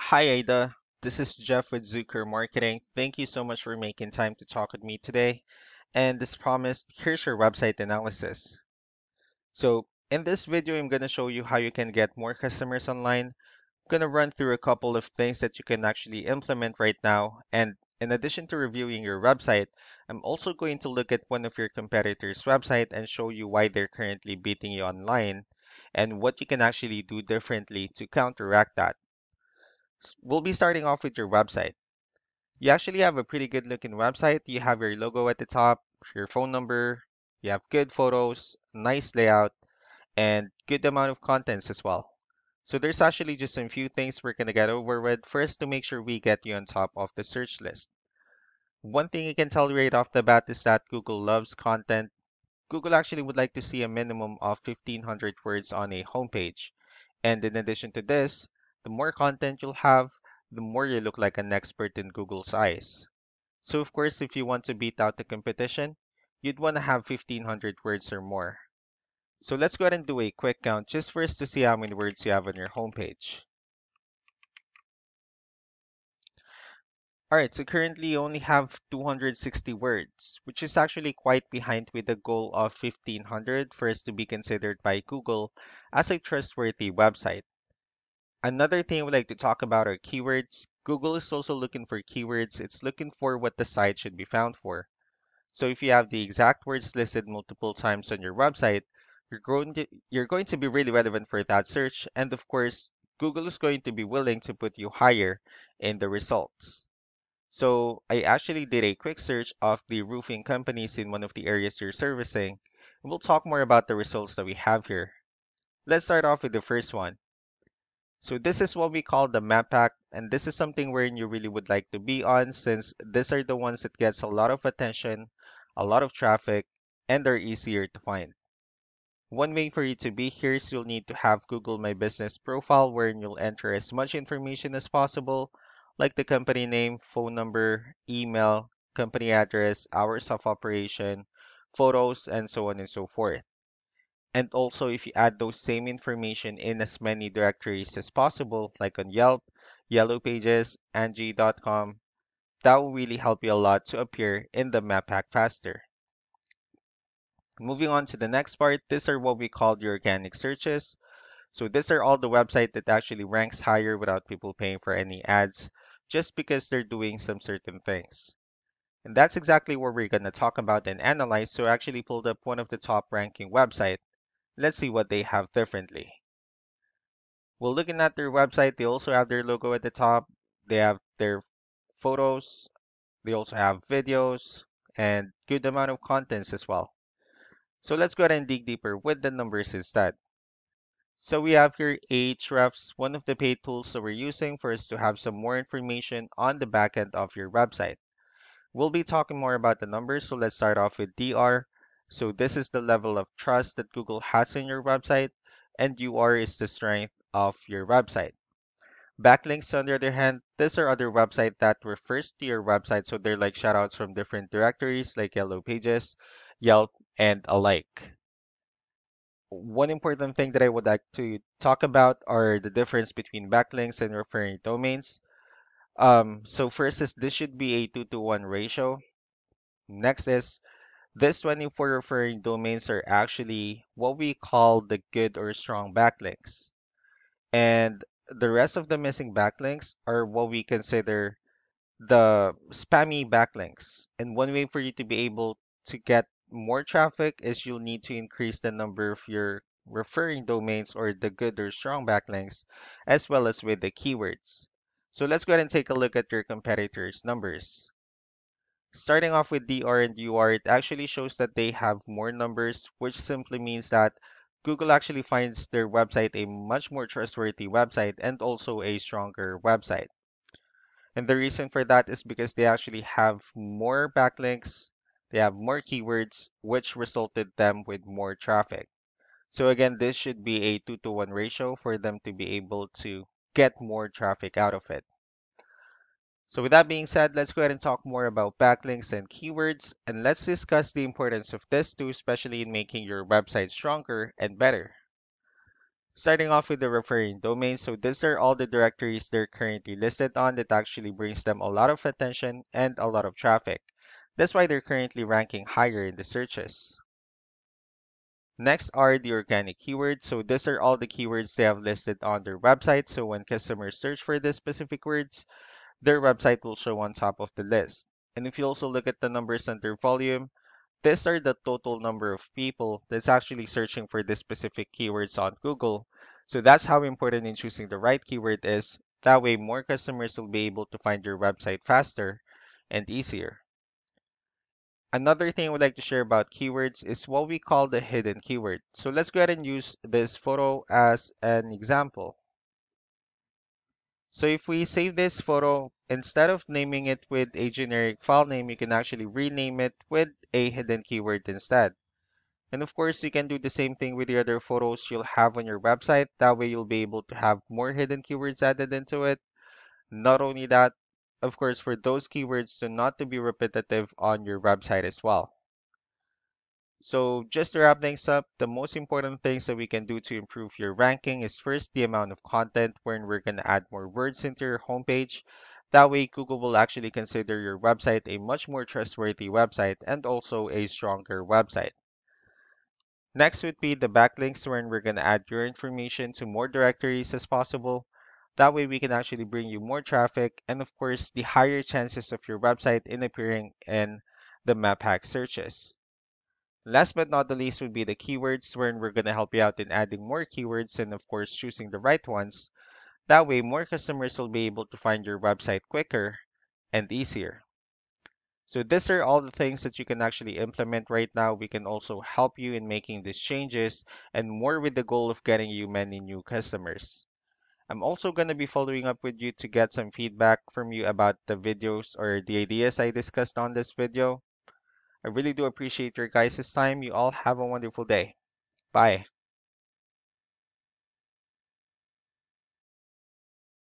Hi, Ada. This is Jeff with Zucker Marketing. Thank you so much for making time to talk with me today. And as promised, here's your website analysis. So, in this video, I'm going to show you how you can get more customers online. I'm going to run through a couple of things that you can actually implement right now. And in addition to reviewing your website, I'm also going to look at one of your competitors' website and show you why they're currently beating you online and what you can actually do differently to counteract that. We'll be starting off with your website. You actually have a pretty good looking website. You have your logo at the top, your phone number, you have good photos, nice layout, and good amount of contents as well. So there's actually just a few things we're gonna get over with first to make sure we get you on top of the search list. One thing I can tell you right off the bat is that Google loves content. Google actually would like to see a minimum of 1,500 words on a homepage. And in addition to this, the more content you'll have, the more you look like an expert in Google's eyes. So of course, if you want to beat out the competition, you'd want to have 1,500 words or more. So let's go ahead and do a quick count just for us to see how many words you have on your homepage. All right, so currently you only have 260 words, which is actually quite behind with the goal of 1,500 for us to be considered by Google as a trustworthy website. Another thing I would like to talk about are keywords. Google is also looking for keywords. It's looking for what the site should be found for. So if you have the exact words listed multiple times on your website, you're going to be really relevant for that search. And of course, Google is going to be willing to put you higher in the results. So I actually did a quick search of the roofing companies in one of the areas you're servicing. And we'll talk more about the results that we have here. Let's start off with the first one. So this is what we call the map pack, and this is something wherein you really would like to be on since these are the ones that gets a lot of attention, a lot of traffic, and they're easier to find. One way for you to be here is you'll need to have Google My Business profile wherein you'll enter as much information as possible, like the company name, phone number, email, company address, hours of operation, photos, and so on and so forth. And also, if you add those same information in as many directories as possible, like on Yelp, Yellow Pages, Angie.com, that will really help you a lot to appear in the map pack faster. Moving on to the next part, these are what we call the organic searches. So these are all the website that actually ranks higher without people paying for any ads, just because they're doing some certain things. And that's exactly what we're going to talk about and analyze. So I actually pulled up one of the top ranking website. Let's see what they have differently. Well, looking at their website, they also have their logo at the top. They have their photos. They also have videos and good amount of contents as well. So let's go ahead and dig deeper with the numbers instead. So we have here Ahrefs, one of the paid tools that we're using for us to have some more information on the backend of your website. We'll be talking more about the numbers, so let's start off with DR. So this is the level of trust that Google has in your website, and UR is the strength of your website. Backlinks, on the other hand, these are other websites that refers to your website, so they're like shoutouts from different directories like Yellow Pages, Yelp, and alike. One important thing that I would like to talk about are the difference between backlinks and referring domains. So first is this should be a 2 to 1 ratio. Next is this 24 referring domains are actually what we call the good or strong backlinks. And the rest of the missing backlinks are what we consider the spammy backlinks. And one way for you to be able to get more traffic is you'll need to increase the number of your referring domains or the good or strong backlinks, as well as with the keywords. So let's go ahead and take a look at your competitors' numbers. Starting off with DR and UR, it actually shows that they have more numbers, which simply means that Google actually finds their website a much more trustworthy website and also a stronger website. And the reason for that is because they actually have more backlinks, they have more keywords, which resulted them with more traffic. So again, this should be a 2 to 1 ratio for them to be able to get more traffic out of it. So with that being said, let's go ahead and talk more about backlinks and keywords, and let's discuss the importance of this too, especially in making your website stronger and better. Starting off with the referring domains, so these are all the directories they're currently listed on that actually brings them a lot of attention and a lot of traffic. That's why they're currently ranking higher in the searches. Next are the organic keywords. So these are all the keywords they have listed on their website. So when customers search for these specific words, their website will show on top of the list. And if you also look at the numbers under volume, these are the total number of people that's actually searching for this specific keywords on Google. So that's how important in choosing the right keyword is. That way, more customers will be able to find your website faster and easier. Another thing I would like to share about keywords is what we call the hidden keyword. So let's go ahead and use this photo as an example. So if we save this photo, instead of naming it with a generic file name, you can actually rename it with a hidden keyword instead. And of course, you can do the same thing with the other photos you'll have on your website. That way, you'll be able to have more hidden keywords added into it. Not only that, of course, for those keywords to not to be repetitive on your website as well. So just to wrap things up, the most important things that we can do to improve your ranking is first the amount of content wherein we're going to add more words into your homepage. That way, Google will actually consider your website a much more trustworthy website and also a stronger website. Next would be the backlinks wherein we're going to add your information to more directories as possible. That way we can actually bring you more traffic and of course the higher chances of your website in appearing in the map hack searches. Last but not the least would be the keywords wherein we're going to help you out in adding more keywords and of course choosing the right ones. That way more customers will be able to find your website quicker and easier. So these are all the things that you can actually implement right now. We can also help you in making these changes and more with the goal of getting you many new customers. I'm also going to be following up with you to get some feedback from you about the videos or the ideas I discussed on this video. I really do appreciate your guys' time. You all have a wonderful day. Bye.